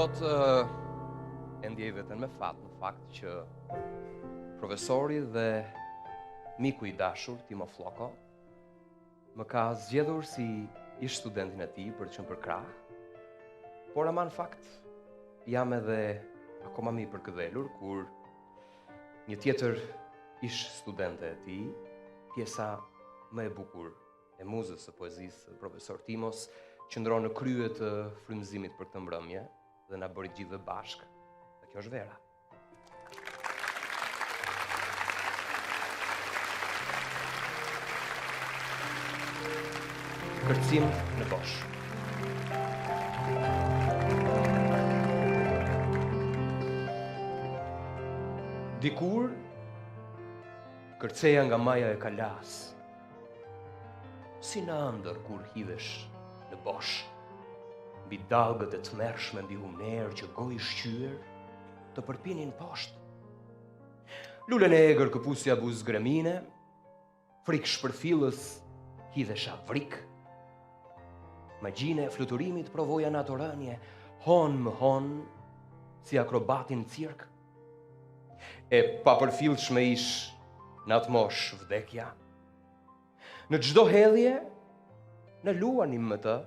Sot e ndjej veten me fat në fakt që profesori dhe miku i dashur Timo Floko më ka zgjedhur si ish studentin e tij për të qenë për krah, por ama në fakt jam edhe akoma më i përkëdhelur kur një tjetër ish studente e tij, pjesa më e bukur e muzës së poezisë, profesor Timos, qëndron në krye të frymëzimit për këtë mbrëmje dhe na bëri gjithë bashkë. Dhe kjo është vera. Kërcim në bosh. Dikur kërceja nga maja e kalas, si në ëndër kur hidhesh në bosh, mbi dallgët e tmerrshme mbi humner që gojë shqyer të përpinin poshtë. Lulen e egër këpusja buz gremine, frik shpërfillës hidhesha vrik. Magjine e fluturimit provoja në ato rënje, hon më hon, si akrobatin cirk. E papërfillshme ish në atë mosh vdekja. Në çdo hedhje, në luanim më të,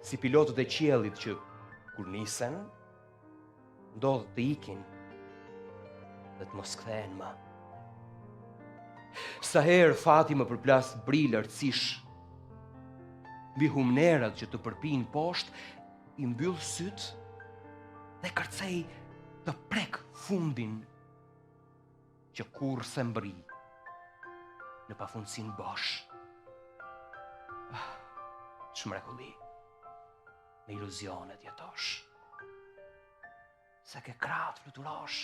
si pilotët e qiellit që kur nisen, ndodh të ikin dhe të mos kthehen më. Sa herë fati më përplas bril artësish, mbi humnerat që të përpin poshtë, i mbyll syt dhe kërcej të prek fundin që kur se mbri në pafundësin bosh. Çmrekulli, me iluzionet jetosh, se ke krah të fluturosh,